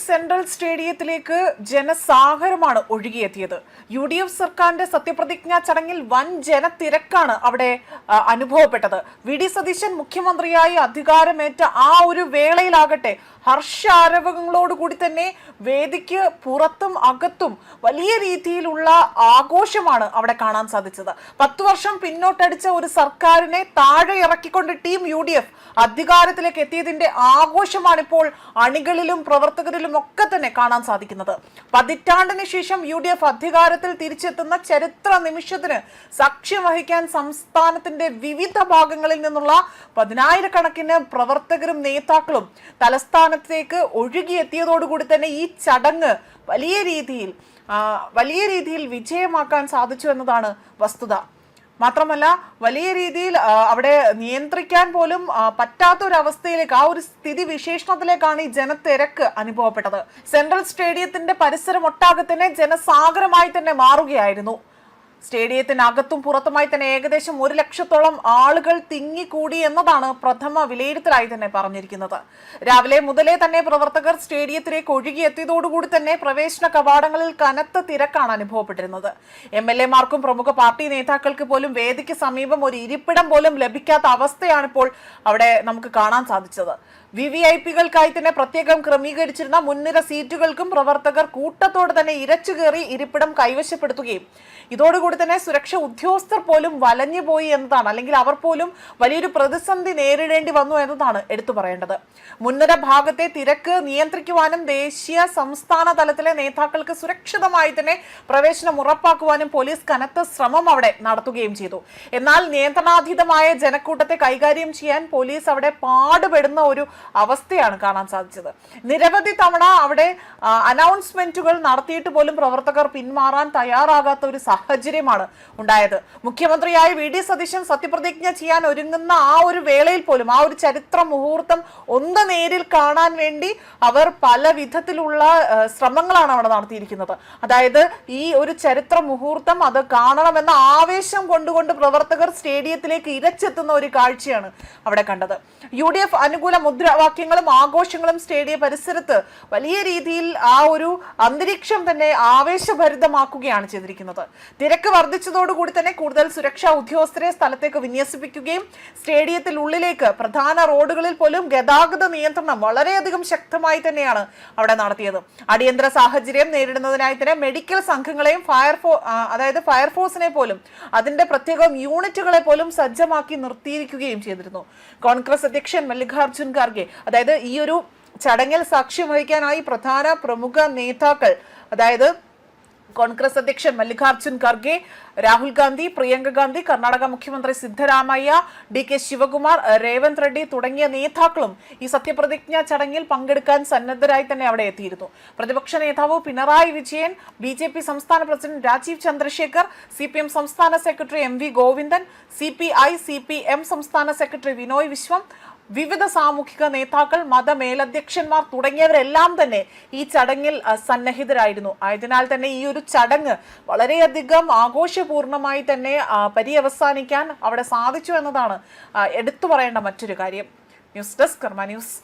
Central സ്റ്റേഡിയത്തിലേക്ക് ജനസാഗരമാണ് ഒഴുകിയെത്തിയത്. UDF സർക്കാരിന്റെ സത്യപ്രതിജ്ഞാ ചടങ്ങിൽ വൻ ജനത്തിരക്കാണ് അവിടെ അനുഭവപ്പെട്ടത്. VD സതീശൻ മുഖ്യമന്ത്രിയായി അധികാരമേറ്റ ആ ഒരു വേളയിലാകട്ടെ ഹർഷാരവങ്ങളോടുകൂടി തന്നെ വേദിക്ക് പുറത്തും അകത്തും വലിയ രീതിയിലുള്ള ആഘോഷമാണ് അവിടെ കാണാൻ സാധിച്ചത്. 10 വർഷം പിന്നോട്ടടിച്ച ഒരു സർക്കാരിനെ താഴെ ഇറക്കിക്കൊണ്ട് ടീം UDF അധികാരത്തിലേക്ക് എത്തിയതിന്റെ ആഘോഷമാണ് ഇപ്പോൾ അണികളിലും പ്രവർത്തകരിലും ഒക്കെ തന്നെ കാണാൻ സാധിക്കുന്നത്. പതിറ്റാണ്ടിന് ശേഷം UDF അധികാരത്തിൽ തിരിച്ചെത്തുന്ന ചരിത്ര നിമിഷത്തിന് സാക്ഷ്യം വഹിക്കാൻ സംസ്ഥാനത്തിന്റെ വിവിധ ഭാഗങ്ങളിൽ നിന്നുള്ള 10,000-കണക്കിന് പ്രവർത്തകരും നേതാക്കളും തലസ്ഥാനത്തേക്ക് ഒഴുകിയെത്തിയതോടുകൂടി തന്നെ ഈ ചടങ്ങ് വലിയ രീതിയിൽ വിജയമാക്കാൻ സാധിച്ചു എന്നതാണ് വസ്തുത. മാത്രമല്ല വലിയ രീതിയിൽ അവിടെ നിയന്ത്രിക്കാൻ പോലും പറ്റാത്തൊരവസ്ഥയിലേക്ക്, ആ ഒരു സ്ഥിതി വിശേഷണത്തിലേക്കാണ് ഈ ജനത്തിരക്ക് അനുഭവപ്പെട്ടത്. സെൻട്രൽ സ്റ്റേഡിയത്തിന്റെ പരിസരം ഒട്ടാകെ തന്നെ ജനസാഗരമായി തന്നെ മാറുകയായിരുന്നു. സ്റ്റേഡിയത്തിനകത്തും പുറത്തുമായി തന്നെ ഏകദേശം 1 ലക്ഷത്തോളം ആളുകൾ തിങ്ങിക്കൂടി എന്നതാണ് പ്രഥമ വിലയിരുത്തലായി തന്നെ പറഞ്ഞിരിക്കുന്നത്. രാവിലെ മുതലേ തന്നെ പ്രവർത്തകർ സ്റ്റേഡിയത്തിലേക്ക് ഒഴുകിയെത്തിയതോടുകൂടി തന്നെ പ്രവേശന കവാടങ്ങളിൽ കനത്ത തിരക്കാണ് അനുഭവപ്പെട്ടിരുന്നത്. MLA-മാർക്കും പ്രമുഖ പാർട്ടി നേതാക്കൾക്ക് പോലും വേദിക്ക് സമീപം ഒരു ഇരിപ്പിടം പോലും ലഭിക്കാത്ത അവസ്ഥയാണിപ്പോൾ അവിടെ നമുക്ക് കാണാൻ സാധിച്ചത്. VVIP-കൾക്കായി തന്നെ പ്രത്യേകം ക്രമീകരിച്ചിരുന്ന മുൻനിര സീറ്റുകൾക്കും പ്രവർത്തകർ കൂട്ടത്തോടെ തന്നെ ഇരച്ചുകയറി ഇരിപ്പിടം കൈവശപ്പെടുത്തുകയും ഇതോടുകൂടി തന്നെ സുരക്ഷാ ഉദ്യോഗസ്ഥർ പോലും വലഞ്ഞുപോയി എന്നതാണ്, അല്ലെങ്കിൽ അവർ പോലും വലിയൊരു പ്രതിസന്ധി നേരിടേണ്ടി വന്നു എന്നതാണ് എടുത്തു പറയേണ്ടത്. മുൻനിര ഭാഗത്തെ തിരക്ക് നിയന്ത്രിക്കുവാനും ദേശീയ സംസ്ഥാന തലത്തിലെ നേതാക്കൾക്ക് സുരക്ഷിതമായി തന്നെ പ്രവേശനം ഉറപ്പാക്കുവാനും പോലീസ് കനത്ത ശ്രമം അവിടെ നടത്തുകയും ചെയ്തു. എന്നാൽ നിയന്ത്രണാതീതമായ ജനക്കൂട്ടത്തെ കൈകാര്യം ചെയ്യാൻ പോലീസ് അവിടെ പാടുപെടുന്ന ഒരു അവസ്ഥയാണ് കാണാൻ സാധിച്ചത്. നിരവധി തവണ അവിടെ അനൗൺസ്മെന്റുകൾ നടത്തിയിട്ട് പോലും പ്രവർത്തകർ പിന്മാറാൻ തയ്യാറാകാത്ത ഒരു സാഹചര്യമാണ് ഉണ്ടായത്. മുഖ്യമന്ത്രിയായ VD സതീശൻ സത്യപ്രതിജ്ഞ ചെയ്യാൻ ഒരുങ്ങുന്ന ആ ഒരു വേളയിൽ പോലും ആ ഒരു ചരിത്ര മുഹൂർത്തം ഒന്ന് നേരിൽ കാണാൻ വേണ്ടി അവർ പല വിധത്തിലുള്ള ശ്രമങ്ങളാണ് അവിടെ നടത്തിയിരിക്കുന്നത്. അതായത് ഈ ഒരു ചരിത്ര മുഹൂർത്തം അത് കാണണമെന്ന ആവേശം കൊണ്ടുകൊണ്ട് പ്രവർത്തകർ സ്റ്റേഡിയത്തിലേക്ക് ഇരച്ചെത്തുന്ന ഒരു കാഴ്ചയാണ് അവിടെ കണ്ടത്. UDF അനുകൂല മുദ്രാവാക്യങ്ങളും ആഘോഷങ്ങളും സ്റ്റേഡിയ പരിസരത്ത് വലിയ രീതിയിൽ ആ ഒരു അന്തരീക്ഷം തന്നെ ആവേശഭരിതമാക്കുകയാണ് ചെയ്തിരിക്കുന്നത്. തിരക്ക് വർദ്ധിച്ചതോടുകൂടി തന്നെ കൂടുതൽ സുരക്ഷാ ഉദ്യോഗസ്ഥരെ സ്ഥലത്തേക്ക് വിന്യസിപ്പിക്കുകയും സ്റ്റേഡിയത്തിനുള്ളിലേക്ക് പ്രധാന റോഡുകളിൽ പോലും ഗതാഗത നിയന്ത്രണം വളരെയധികം ശക്തമായി തന്നെയാണ് അവിടെ നടത്തിയത്. അടിയന്തര സാഹചര്യം നേരിടുന്നതിനായി തന്നെ മെഡിക്കൽ സംഘങ്ങളെയും ഫയർഫോഴ്സിനെ പോലും അതിന്റെ പ്രത്യേകം യൂണിറ്റുകളെ പോലും സജ്ജമാക്കി നിർത്തിയിരിക്കുകയും ചെയ്തിരുന്നു. കോൺഗ്രസ് അധ്യക്ഷൻ മല്ലികാർജുൻ ഖാർഗെ, അതായത് ഈ ഒരു ചടങ്ങിൽ സാക്ഷ്യം വഹിക്കാനായി പ്രധാന പ്രമുഖ നേതാക്കൾ, അതായത് കോൺഗ്രസ് അധ്യക്ഷൻ മല്ലികാർജുൻ ഖാർഗെ, രാഹുൽ ഗാന്ധി, പ്രിയങ്ക ഗാന്ധി, കർണാടക മുഖ്യമന്ത്രി സിദ്ധരാമയ്യ, DK ശിവകുമാർ, രേവന്ത് റെഡ്ഡി തുടങ്ങിയ നേതാക്കളും ഈ സത്യപ്രതിജ്ഞാ ചടങ്ങിൽ പങ്കെടുക്കാൻ സന്നദ്ധരായി തന്നെ അവിടെ എത്തിയിരുന്നു. പ്രതിപക്ഷ നേതാവ് പിണറായി വിജയൻ, BJP സംസ്ഥാന പ്രസിഡന്റ് രാജീവ് ചന്ദ്രശേഖർ, CPM സംസ്ഥാന secretary MV Govindan, CPI CPM സംസ്ഥാന സെക്രട്ടറി വിനോയ് വിശ്വം, വിവിധ സാമൂഹിക നേതാക്കൾ, മതമേലധ്യക്ഷന്മാർ തുടങ്ങിയവരെല്ലാം തന്നെ ഈ ചടങ്ങിൽ സന്നിഹിതരായിരുന്നു. ആയതിനാൽ തന്നെ ഈ ഒരു ചടങ്ങ് വളരെയധികം ആഘോഷപൂർണമായി തന്നെ പര്യവസാനിക്കാൻ അവിടെ സാധിച്ചു എന്നതാണ് എടുത്തു പറയേണ്ട മറ്റൊരു കാര്യം. ന്യൂസ് ഡെസ്ക് കർമ്മ ന്യൂസ്.